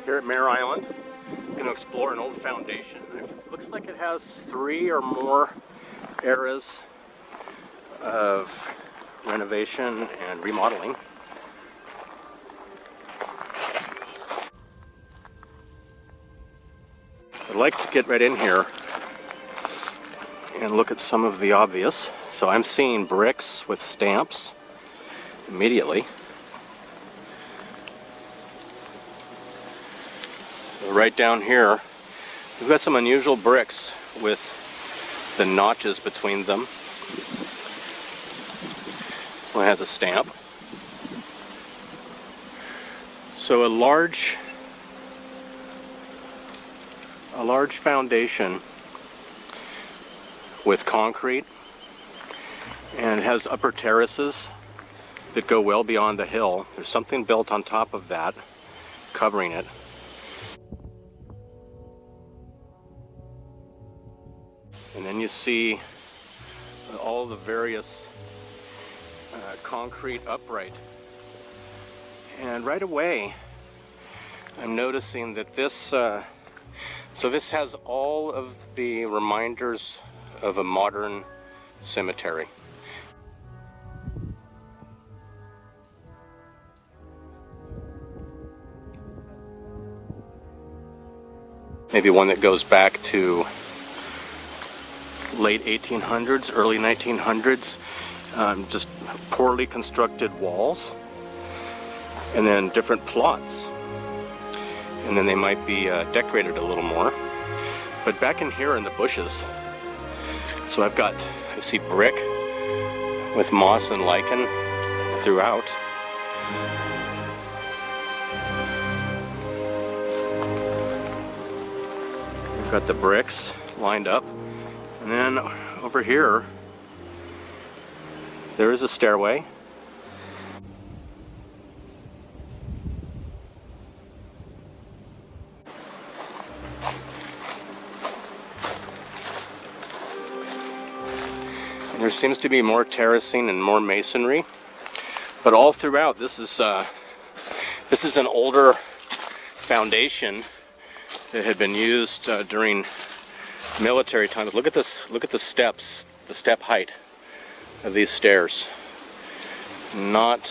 Here at Mare Island, I'm going to explore an old foundation. It looks like it has 3 or more eras of renovation and remodeling. I'd like to get right in here and look at some of the obvious. So I'm seeing bricks with stamps immediately. Right down here, we've got some unusual bricks with the notches between them. This one has a stamp. So a large foundation with concrete, and it has upper terraces that go well beyond the hill. There's something built on top of that, covering it. And then you see all the various concrete upright. And right away, I'm noticing that this, so this has all of the reminders of a modern cemetery. Maybe one that goes back to late 1800s, early 1900s, just poorly constructed walls, and then different plots, and then they might be decorated a little more. But back in here in the bushes, so I see brick with moss and lichen throughout. We've got the bricks lined up. And then over here, there is a stairway. And there seems to be more terracing and more masonry. But all throughout, this is an older foundation that had been used during military times. Look at this. Look at the steps, the step height of these stairs. Not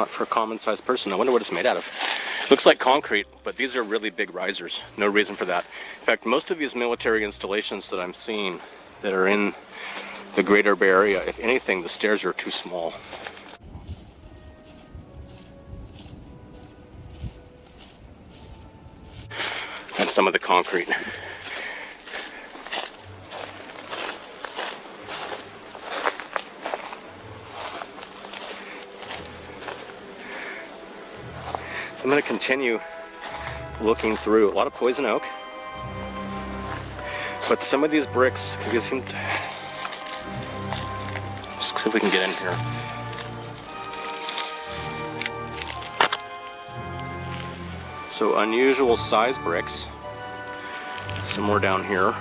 for a common sized person. I wonder what it's made out of. Looks like concrete, but these are really big risers. No reason for that. In fact, most of these military installations that I'm seeing that are in the greater Bay Area, if anything, the stairs are too small. And some of the concrete. I'm going to continue looking through. A lot of poison oak. But some of these bricks, we seem to... Just see if we can get in here. So unusual size bricks. Some more down here.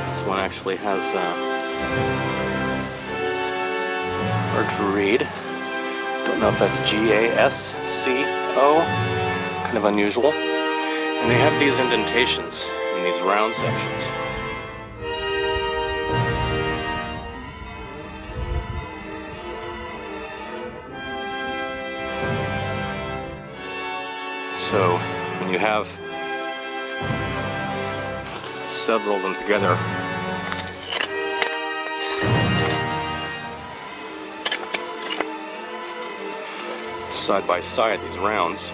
This one actually has hard to read. Don't know if that's G-A-S-C-O. Kind of unusual. And they have these indentations in these round sections. So when you have several of them together, side by side, these rounds,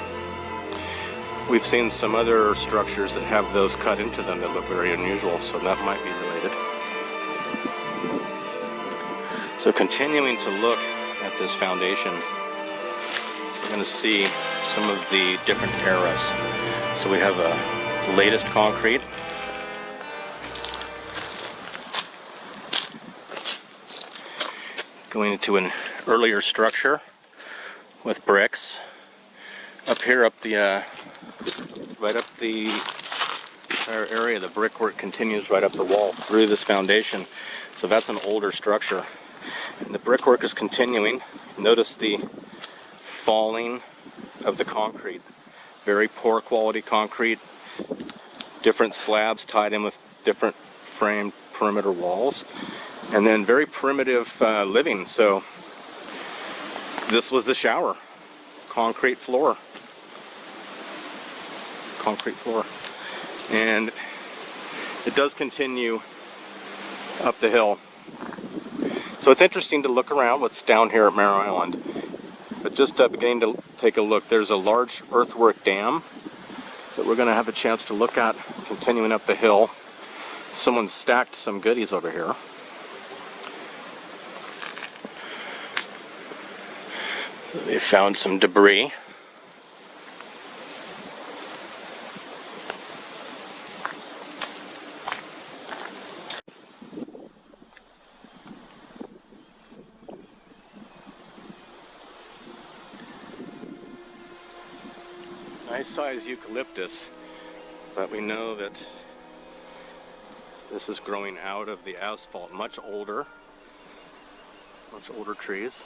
we've seen some other structures that have those cut into them that look very unusual, so that might be related. So continuing to look at this foundation, we're going to see some of the different eras. So we have a latest concrete, going into an earlier structure with bricks, Up here, right up the entire area, the brickwork continues right up the wall through this foundation. So that's an older structure. And the brickwork is continuing. Notice the falling of the concrete. Very poor quality concrete. Different slabs tied in with different framed perimeter walls. And then very primitive living. So this was the shower. Concrete floor. And it does continue up the hill. So it's interesting to look around what's down here at Mare Island. But just beginning to take a look, there's a large earthwork dam that we're going to have a chance to look at continuing up the hill. Someone stacked some goodies over here. So they found some debris. Nice size eucalyptus, but we know that this is growing out of the asphalt. Much older trees.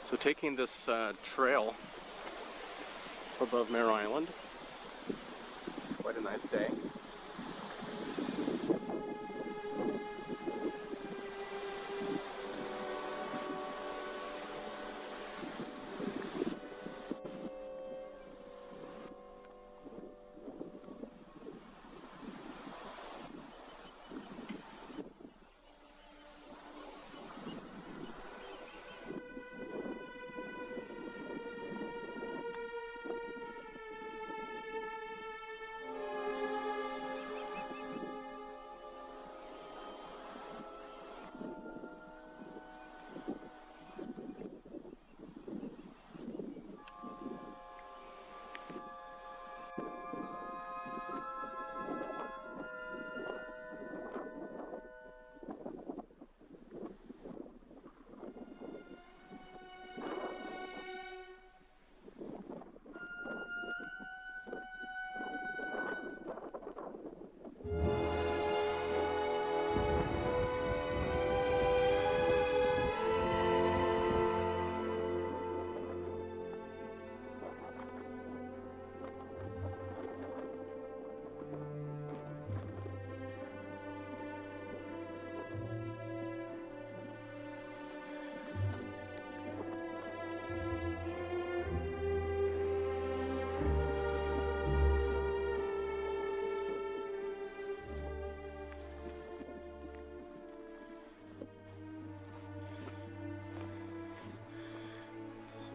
So taking this trail above Mare Island, quite a nice day.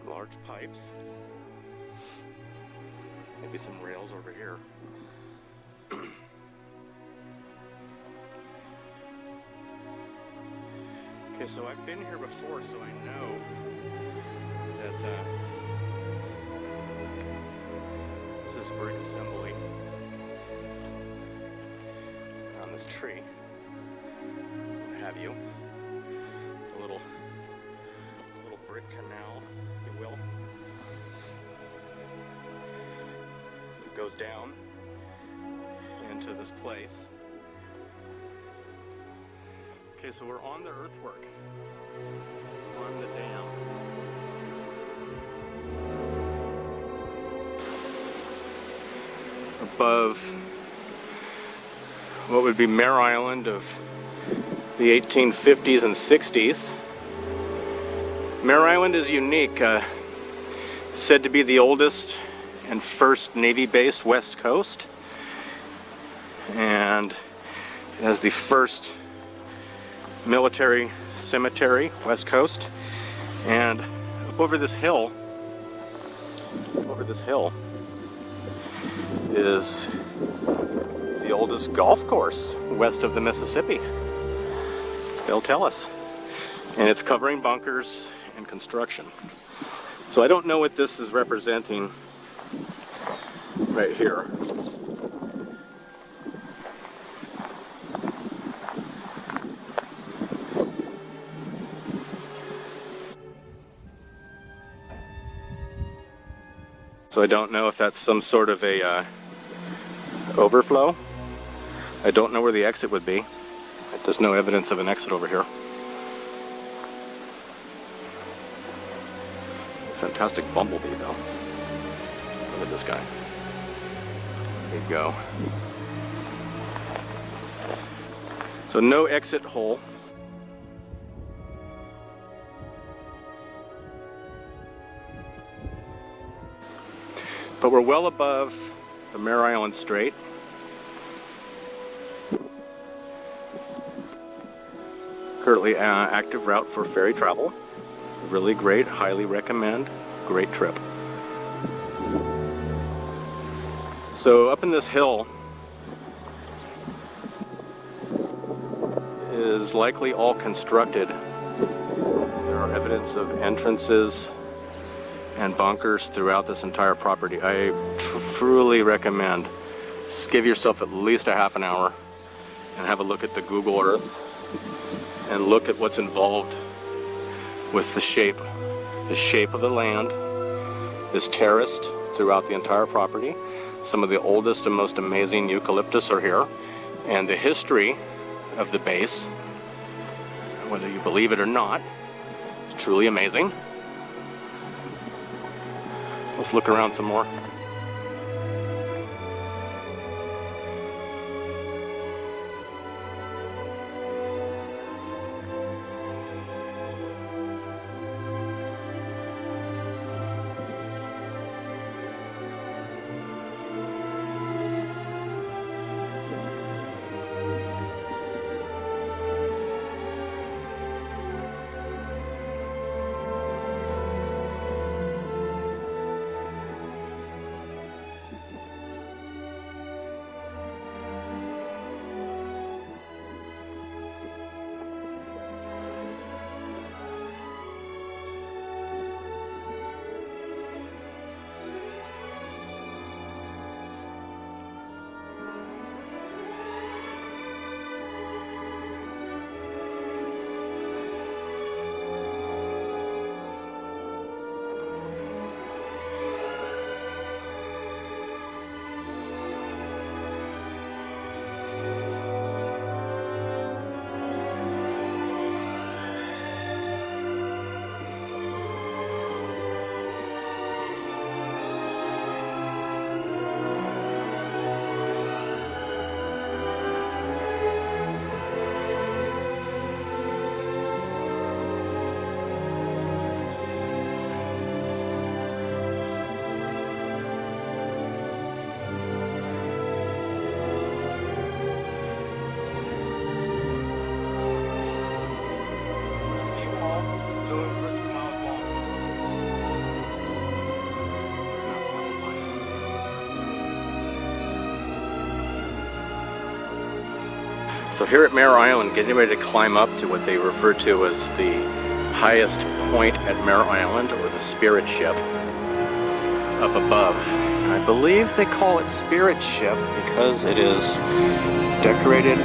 Large pipes. Maybe some rails over here. Okay, so I've been here before, so I know that this is brick assembly on this tree. What have you? A little brick canal, if you will. So it goes down into this place. Okay, so we're on the earthwork, on the dam. Above what would be Mare Island of the 1850s and 60s. Mare Island is unique, said to be the oldest and first Navy-based West Coast, and it has the first military cemetery, West Coast. And up over this hill is the oldest golf course west of the Mississippi. They'll tell us. And it's covering bunkers and construction. So I don't know what this is representing right here. So I don't know if that's some sort of a overflow. I don't know where the exit would be. There's no evidence of an exit over here. Fantastic bumblebee though. Look at this guy. There you go. So no exit hole. But we're well above the Mare Island Strait. Currently active route for ferry travel. Really great, highly recommend, great trip. So up in this hill is likely all constructed. There are evidence of entrances and bunkers throughout this entire property. I truly recommend just give yourself at least a half an hour and have a look at the Google Earth and look at what's involved with the shape of the land is terraced throughout the entire property. Some of the oldest and most amazing eucalyptus are here, and the history of the base, whether you believe it or not, is truly amazing. Let's look around some more. So here at Mare Island, getting ready to climb up to what they refer to as the highest point at Mare Island, or the Spirit Ship, up above. And I believe they call it Spirit Ship because it is decorated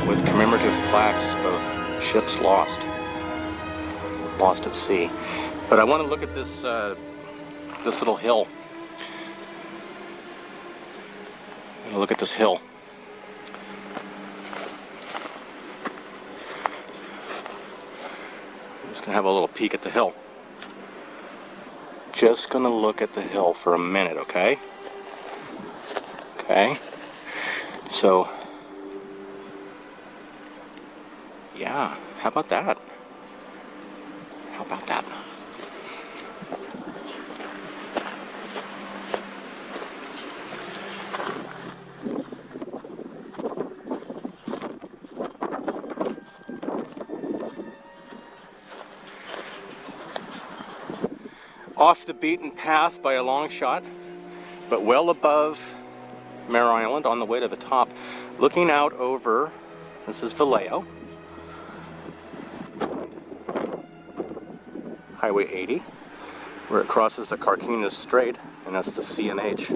with commemorative plaques of ships lost at sea. But I want to look at this this little hill. Look at this hill. Gonna have a little peek at the hill. Just gonna look at the hill for a minute, okay? Okay. So, yeah, how about that? How about that? Off the beaten path by a long shot, but well above Mare Island on the way to the top, looking out over, this is Vallejo, Highway 80, where it crosses the Carquinez Strait, and that's the C&H.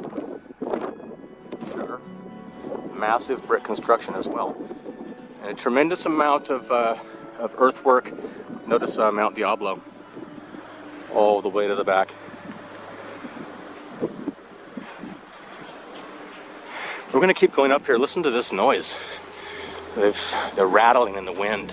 Sugar. Massive brick construction as well, and a tremendous amount of earthwork. Notice Mount Diablo all the way to the back. We're gonna keep going up here. Listen to this noise. They're rattling in the wind.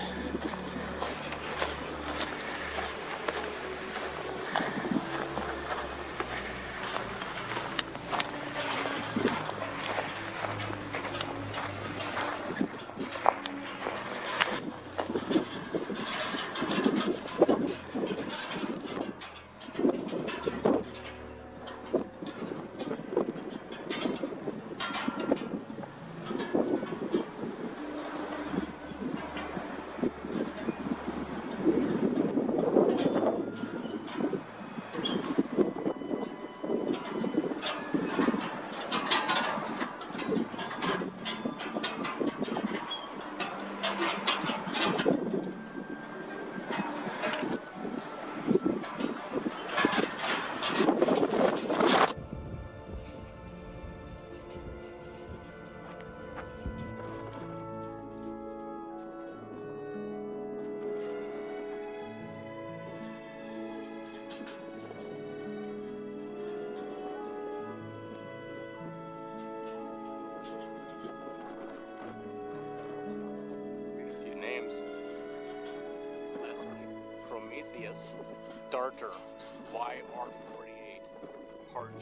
Darter, YR48, Parch.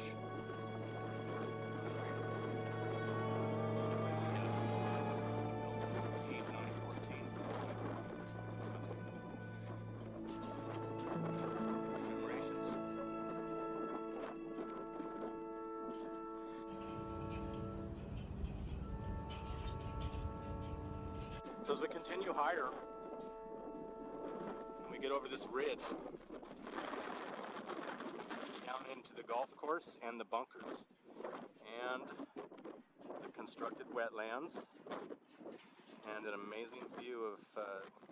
So as we continue higher, and we get over this ridge, down into the golf course and the bunkers and the constructed wetlands and an amazing view of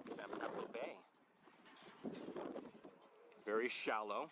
San Pablo Bay. Very shallow.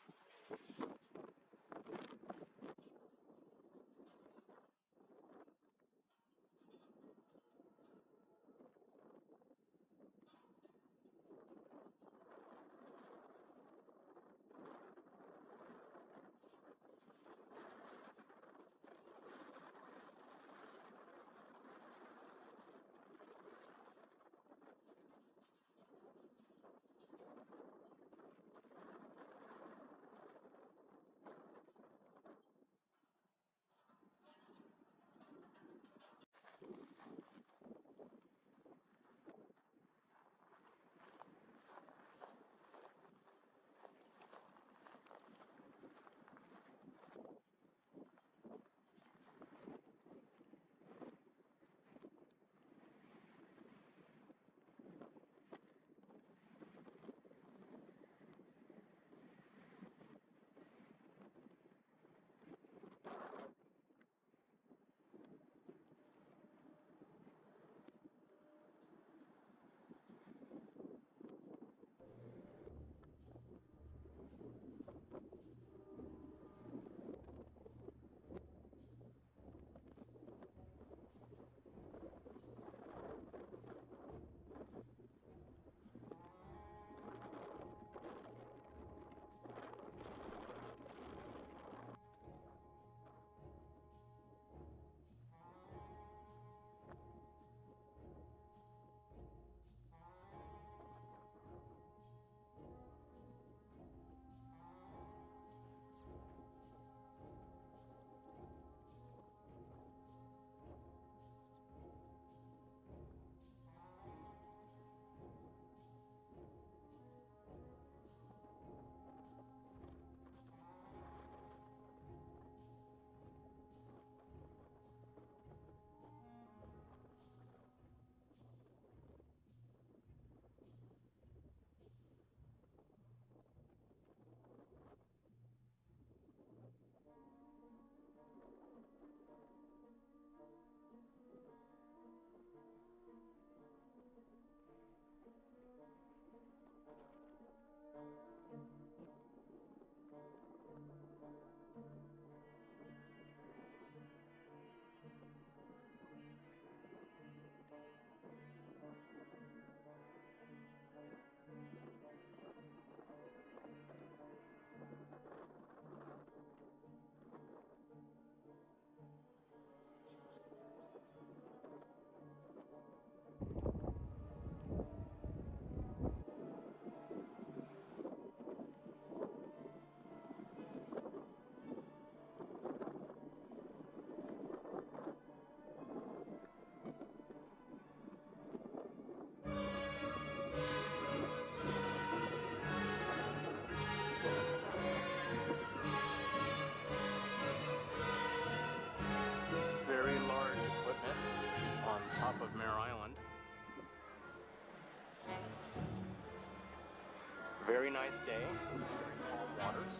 Very nice day, very calm waters.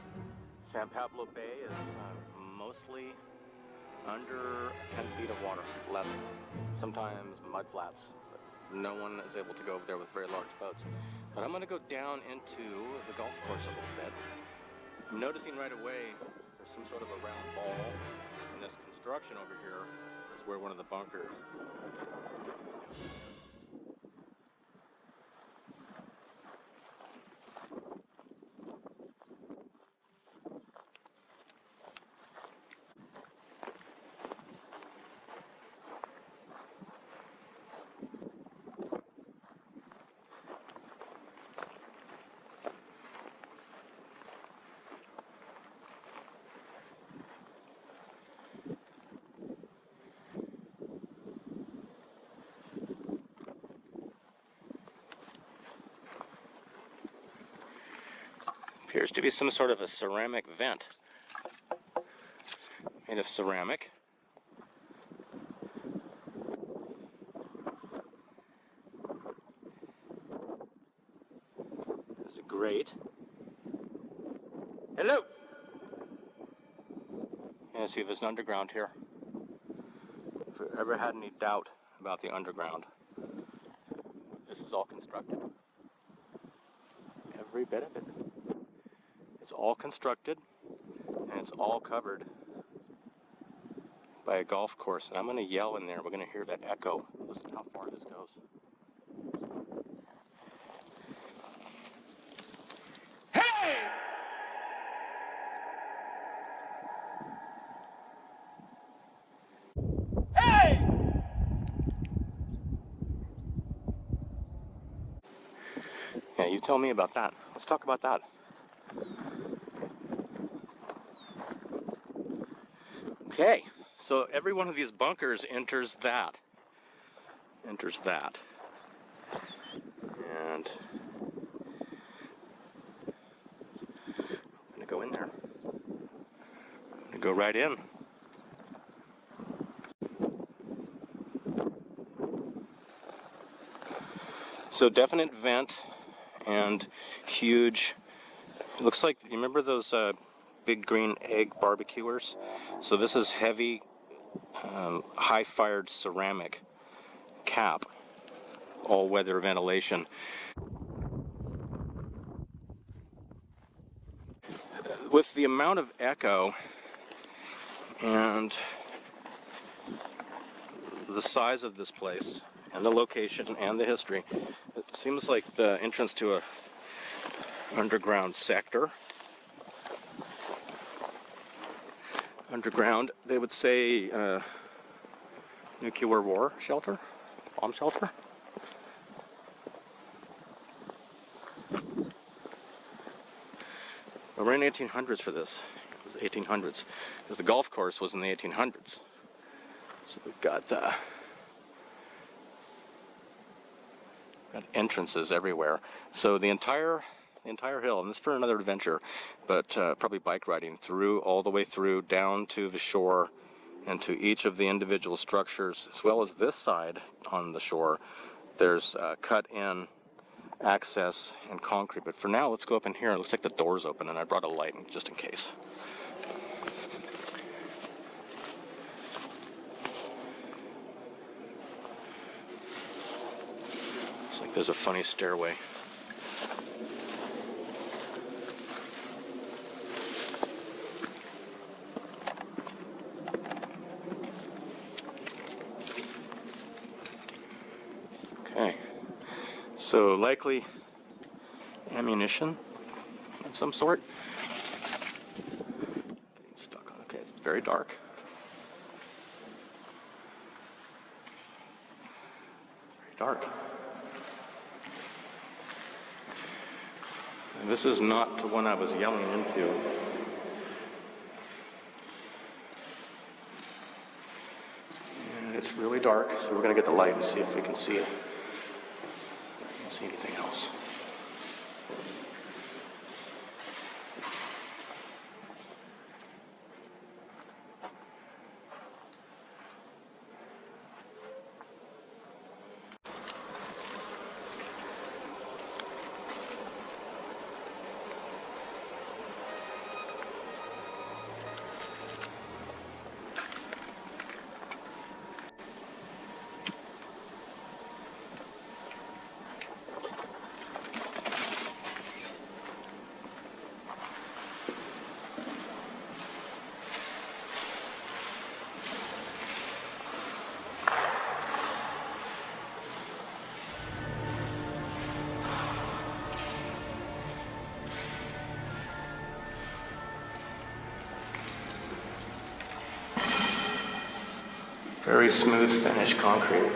San Pablo Bay is mostly under 10 feet of water, less, sometimes mud flats. No one is able to go over there with very large boats. But I'm going to go down into the golf course a little bit. I'm noticing right away there's some sort of a round ball, and this construction over here is where one of the bunkers. Appears to be some sort of a ceramic vent made of ceramic. There's a grate. Hello! Yeah, see if there's an underground here. If you ever had any doubt about the underground, this is all constructed. Every bit of it. It's all constructed, and it's all covered by a golf course. And I'm going to yell in there. We're going to hear that echo. Listen how far this goes. Hey! Hey! Yeah, you tell me about that. Let's talk about that. Okay, so every one of these bunkers enters that. And I'm gonna go in there. I'm gonna go right in. So definite vent and huge. It looks like, you remember those big green egg barbecuers? So this is heavy, high-fired ceramic cap, all-weather ventilation. With the amount of echo and the size of this place and the location and the history, it seems like the entrance to a underground sector. Underground, they would say nuclear war shelter, bomb shelter. But we're in 1800s for this. It was 1800s because the golf course was in the 1800s. So we've got entrances everywhere. So the entire hill, and this is for another adventure, but probably bike riding through, all the way through, down to the shore, and to each of the individual structures, as well as this side on the shore. There's cut-in access and concrete. But for now, let's go up in here. It looks like the door's open, and I brought a light just in case. Looks like there's a funny stairway. Okay, so likely ammunition of some sort. Getting stuck on. Okay, it's very dark. Very dark. And this is not the one I was yelling into. And it's really dark, so we're going to get the light and see if we can see it. I don't see anything else. very smooth finish concrete.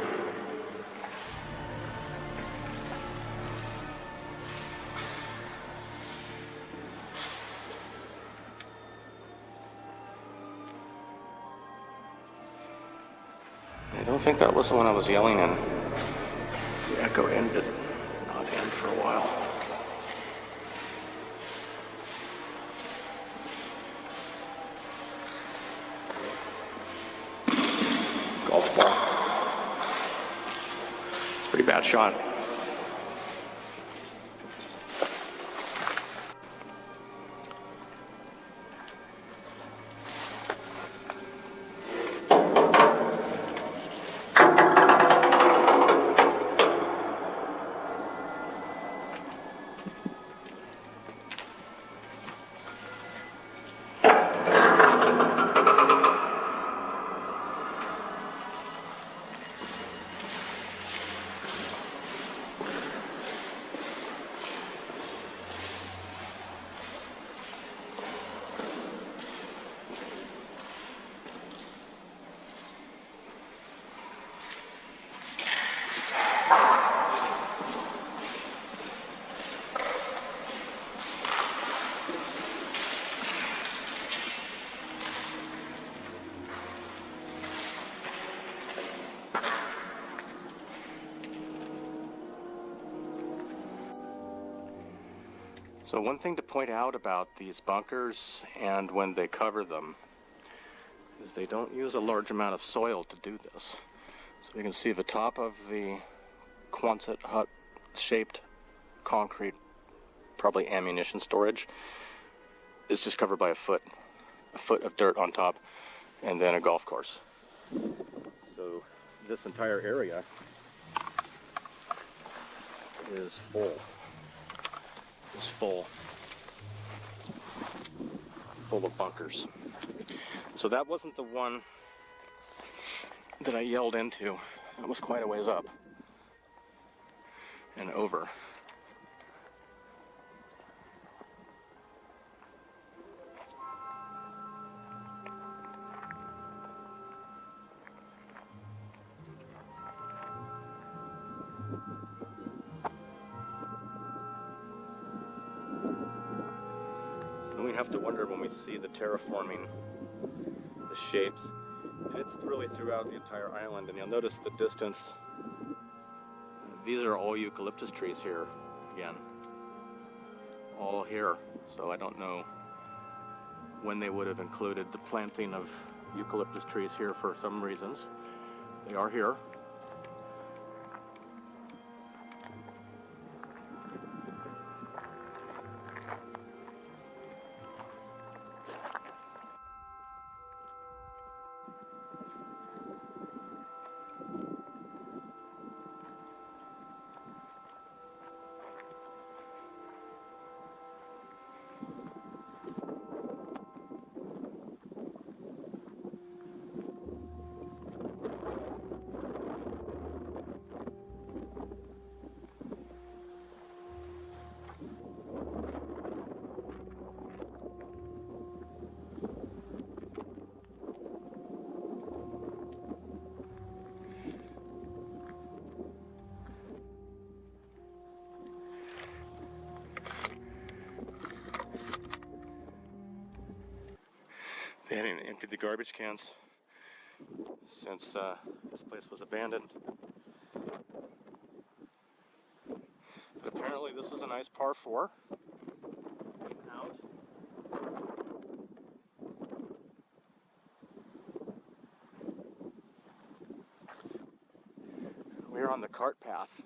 I don't think that was the one I was yelling in. The echo ended, not end for a while. Golf ball. It's a pretty bad shot. So one thing to point out about these bunkers and when they cover them is they don't use a large amount of soil to do this. So you can see the top of the Quonset hut shaped concrete, probably ammunition storage, is just covered by a foot of dirt on top, and then a golf course. So this entire area is full of bunkers. So that wasn't the one that I yelled into. That was quite a ways up and over. We have to wonder when we see the terraforming, the shapes, and it's really throughout the entire island. And you'll notice the distance. These are all eucalyptus trees here again, all here. So I don't know when they would have included the planting of eucalyptus trees here for some reasons. They are here. They hadn't emptied the garbage cans since this place was abandoned. But apparently this was a nice par 4. Out. We're on the cart path.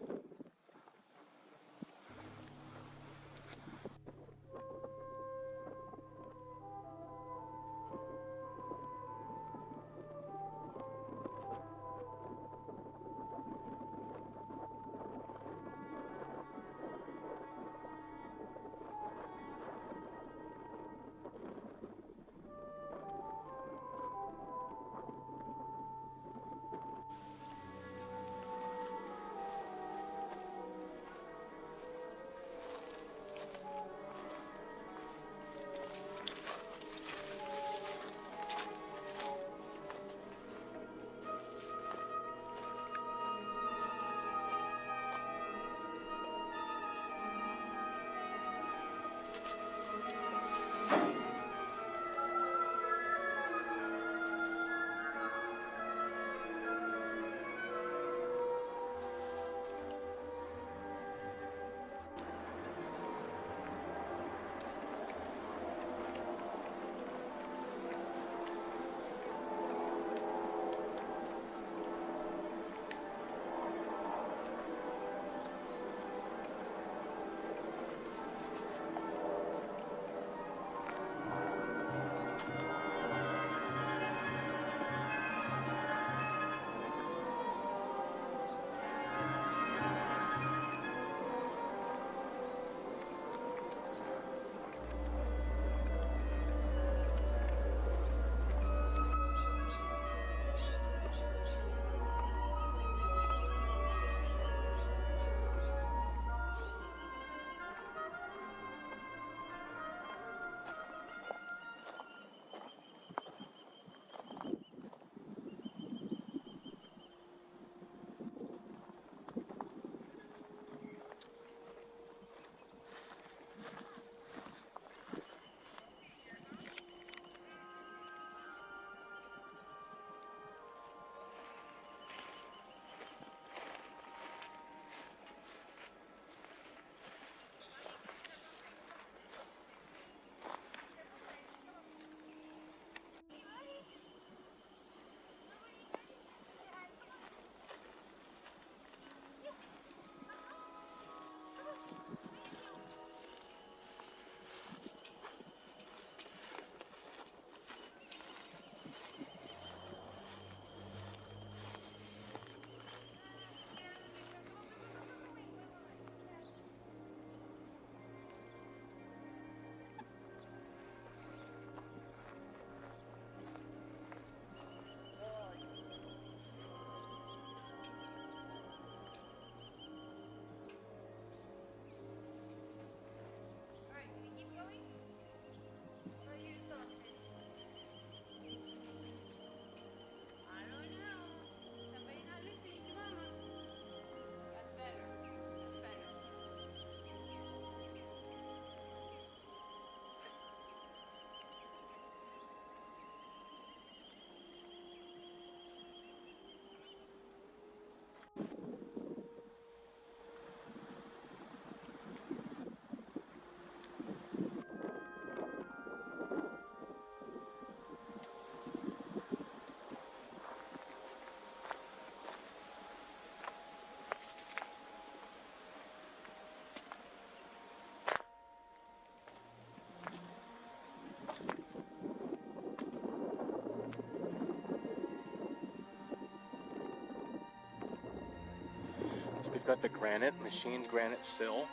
got the granite, machined granite sill.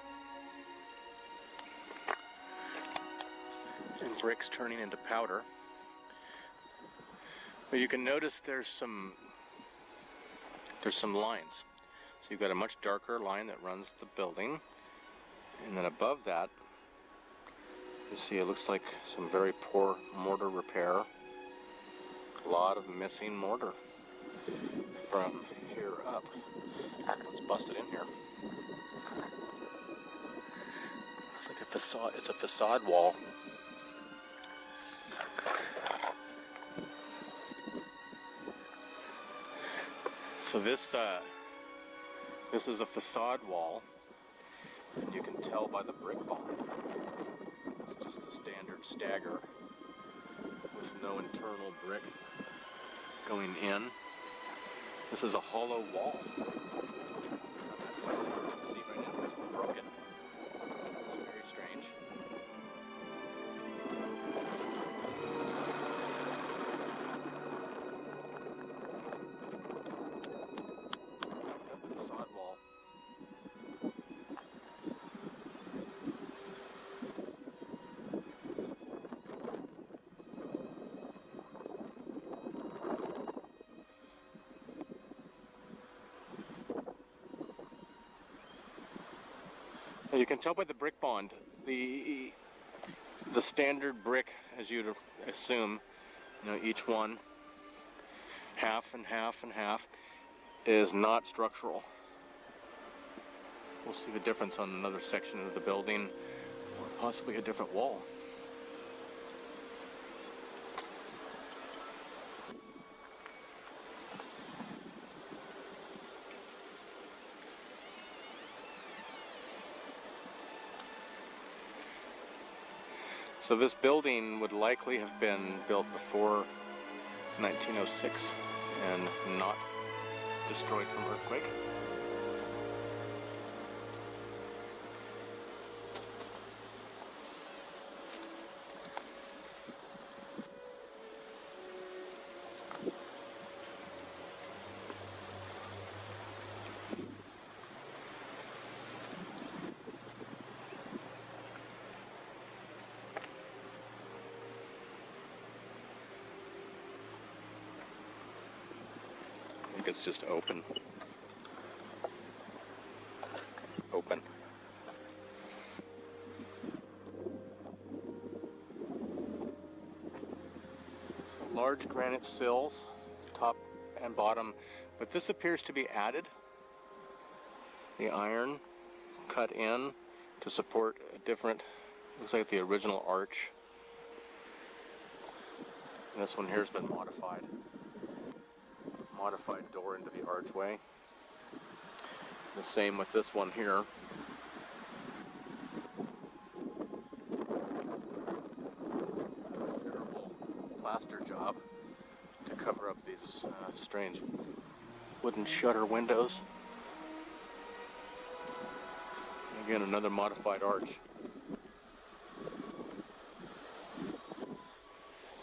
And bricks turning into powder. But you can notice there's some lines. So you've got a much darker line that runs the building. And then above that, you see it looks like some very poor mortar repair. A lot of missing mortar from here up. It's busted in here. Looks like a facade. It's a facade wall. So this is a facade wall, and you can tell by the brick bond. It's just a standard stagger with no internal brick going in. This is a hollow wall. On that side, you can see right now it's broken. It's very strange. Facade wall. Now you can tell by the brick bond, the standard brick, as you'd assume, each one half and half and half, is not structural. We'll see the difference on another section of the building, or possibly a different wall. So this building would likely have been built before 1906 and not destroyed from earthquake. I think it's just open. Open. So large granite sills, top and bottom, but this appears to be added. The iron cut in to support a different, looks like the original arch. And this one here has been modified. Modified door into the archway. The same with this one here. Terrible plaster job to cover up these strange wooden shutter windows. Again, another modified arch.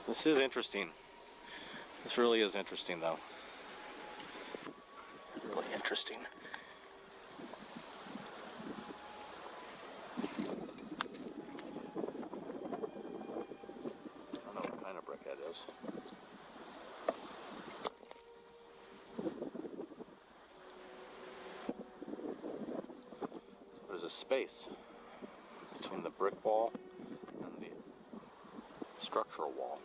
This is interesting. This really is interesting, though. Really interesting. I don't know what kind of brick that is. So there's a space between the brick wall and the structural wall.